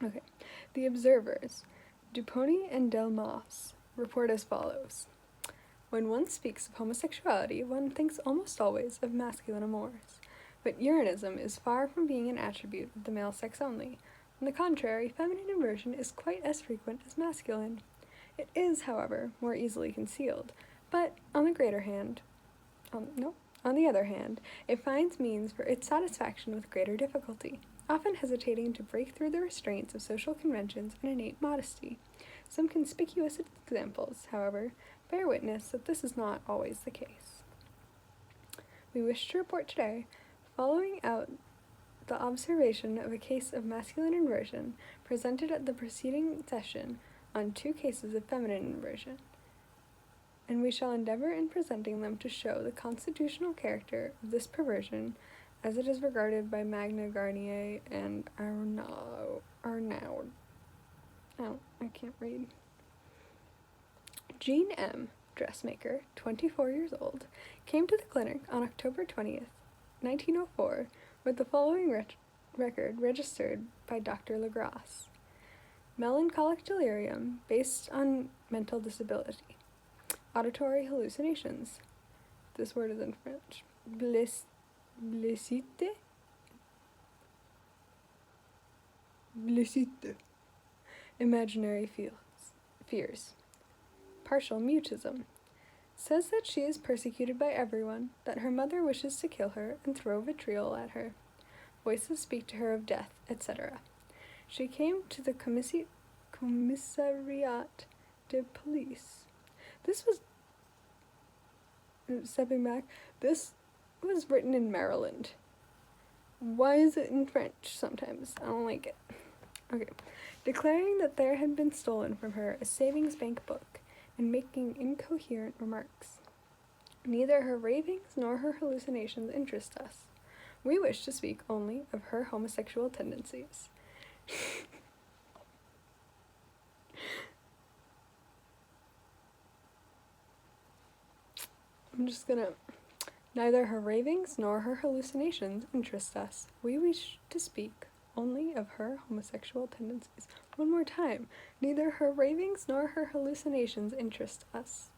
Okay. The observers, Duponi and Delmas, report as follows. When one speaks of homosexuality, one thinks almost always of masculine amours. But urinism is far from being an attribute of the male sex only. On the contrary, feminine inversion is quite as frequent as masculine. It is, however, more easily concealed, but on the other hand, it finds means for its satisfaction with greater difficulty, often hesitating to break through the restraints of social conventions and innate modesty. Some conspicuous examples, however, bear witness that this is not always the case. We wish to report today, following out the observation of a case of masculine inversion presented at the preceding session on 2 cases of feminine inversion, and we shall endeavor in presenting them to show the constitutional character of this perversion as it is regarded by Magna Garnier and Arnaud. Oh, I can't read. Jean M., dressmaker, 24 years old, came to the clinic on October 20th, 1904, with the following record registered by Dr. Legrasse. Melancholic delirium based on mental disability. Auditory hallucinations. This word is in French. Blessite. Imaginary fears. Partial mutism. Says that she is persecuted by everyone, that her mother wishes to kill her and throw vitriol at her. Voices speak to her of death, etc. She came to the Commissariat de Police. This was written in Maryland. Why is it in French sometimes? I don't like it. Okay. Declaring that there had been stolen from her a savings bank book and making incoherent remarks. Neither her ravings nor her hallucinations interest us. We wish to speak only of her homosexual tendencies. Neither her ravings nor her hallucinations interest us. We wish to speak only of her homosexual tendencies. One more time. Neither her ravings nor her hallucinations interest us.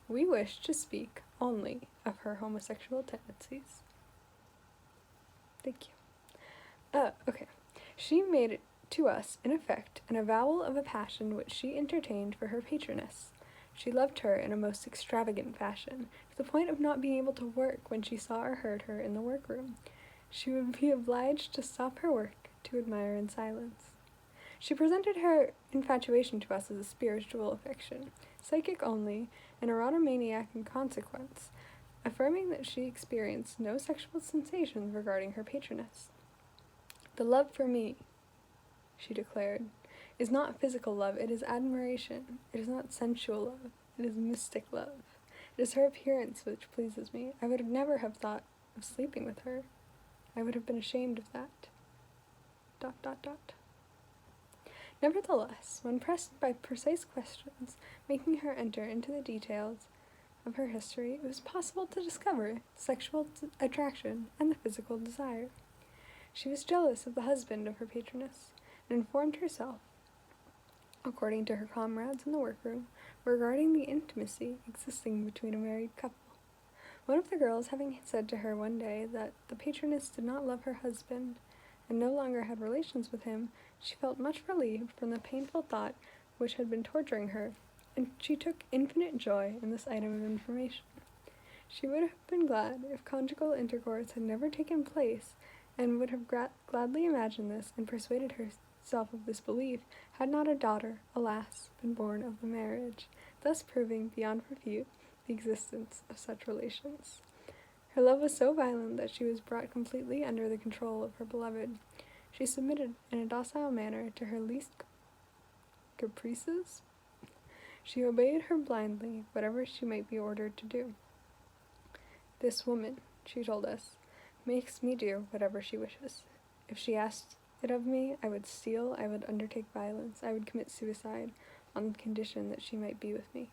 We wish to speak only of her homosexual tendencies. Thank you. Okay. She made it to us, in effect, an avowal of a passion which she entertained for her patroness. She loved her in a most extravagant fashion, to the point of not being able to work when she saw or heard her in the workroom. She would be obliged to stop her work to admire in silence. She presented her infatuation to us as a spiritual affection, psychic only, and erotomaniac in consequence, affirming that she experienced no sexual sensations regarding her patroness. The love for me, she declared, is not physical love, it is admiration. It is not sensual love, it is mystic love. It is her appearance which pleases me. I would never have thought of sleeping with her. I would have been ashamed of that. ... Nevertheless, when pressed by precise questions, making her enter into the details of her history, it was possible to discover sexual attraction and the physical desire. She was jealous of the husband of her patroness, and informed herself, according to her comrades in the workroom, regarding the intimacy existing between a married couple. One of the girls having said to her one day that the patroness did not love her husband, and no longer had relations with him, she felt much relieved from the painful thought which had been torturing her, and she took infinite joy in this item of information. She would have been glad if conjugal intercourse had never taken place, and would have gladly imagined this and persuaded herself of this belief, had not a daughter, alas, been born of the marriage, thus proving beyond refute the existence of such relations. Her love was so violent that she was brought completely under the control of her beloved. She submitted in a docile manner to her least caprices. She obeyed her blindly, whatever she might be ordered to do. This woman, she told us, makes me do whatever she wishes. If she asked it of me, I would steal, I would undertake violence, I would commit suicide, on condition that she might be with me.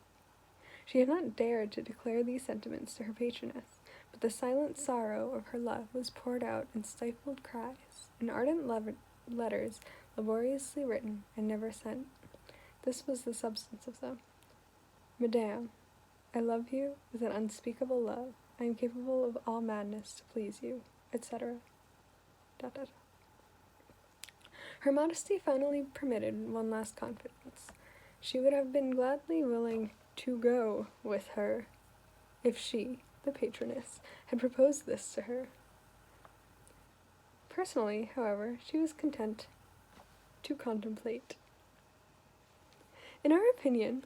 She had not dared to declare these sentiments to her patroness, but the silent sorrow of her love was poured out in stifled cries, in ardent letters laboriously written and never sent. This was the substance of them. Madame, I love you with an unspeakable love. I am capable of all madness to please you, etc. Her modesty finally permitted one last confidence. She would have been gladly willing to go with her if she, the patroness, had proposed this to her. Personally, however, she was content to contemplate. In our opinion,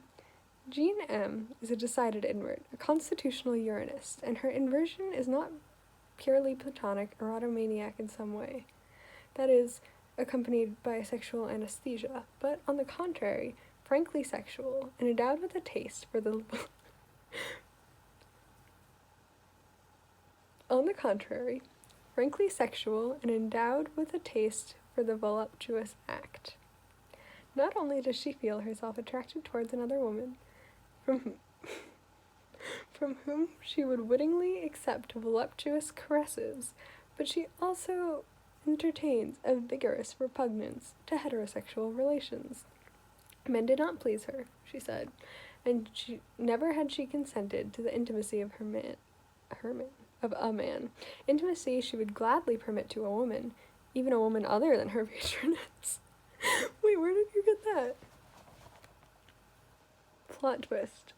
Jean M. is a decided invert, a constitutional Uranist, and her inversion is not purely platonic erotomaniac in some way, that is, accompanied by sexual anesthesia, but, on the contrary, frankly sexual, and endowed with a taste for the voluptuous act. Not only does she feel herself attracted towards another woman, from whom she would wittingly accept voluptuous caresses, but she also entertains a vigorous repugnance to heterosexual relations. Men did not please her, she said, and never had she consented to the intimacy of a man. Intimacy she would gladly permit to a woman, even a woman other than her patroness. Wait, where did you get that? Plot twist.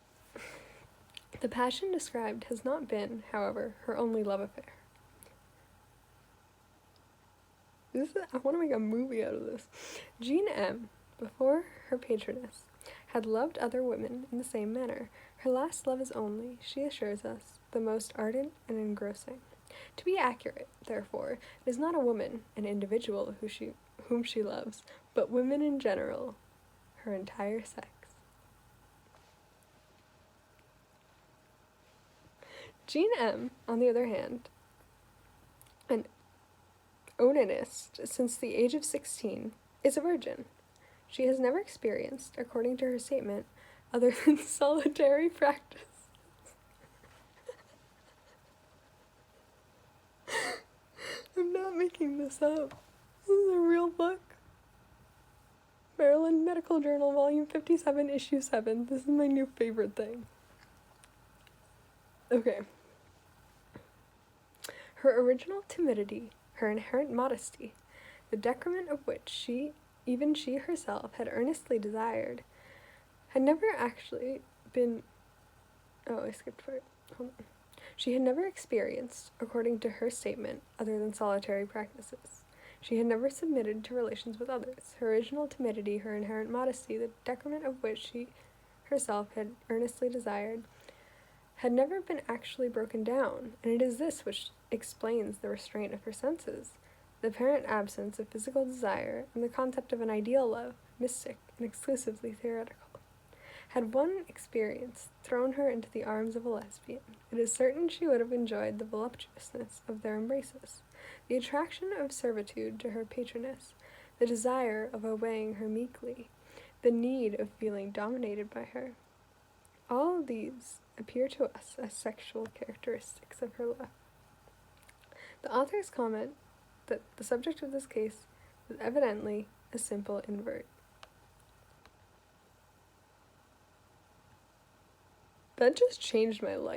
The passion described has not been, however, her only love affair. I want to make a movie out of this. Jean M., before her patroness, had loved other women in the same manner. Her last love is only, she assures us, the most ardent and engrossing. To be accurate, therefore, it is not a woman, an individual, whom she loves, but women in general, her entire sex. Jean M., on the other hand, an onanist since the age of 16, is a virgin. She has never experienced, according to her statement, other than solitary practice. I'm not making this up. This is a real book. Maryland Medical Journal, Volume 57, Issue 7. This is my new favorite thing. Okay. Her original timidity, her inherent modesty, the decrement of which she herself had earnestly desired, had never actually been... Oh, I skipped part. Hold on. She had never experienced, according to her statement, other than solitary practices. She had never submitted to relations with others. Her original timidity, her inherent modesty, the decrement of which she herself had earnestly desired, had never been actually broken down, and it is this which explains the restraint of her senses, the apparent absence of physical desire, and the concept of an ideal love, mystic and exclusively theoretical. Had one experience thrown her into the arms of a lesbian, it is certain she would have enjoyed the voluptuousness of their embraces, the attraction of servitude to her patroness, the desire of obeying her meekly, the need of feeling dominated by her. All of these appear to us as sexual characteristics of her love. The authors comment that the subject of this case was evidently a simple invert. That just changed my life.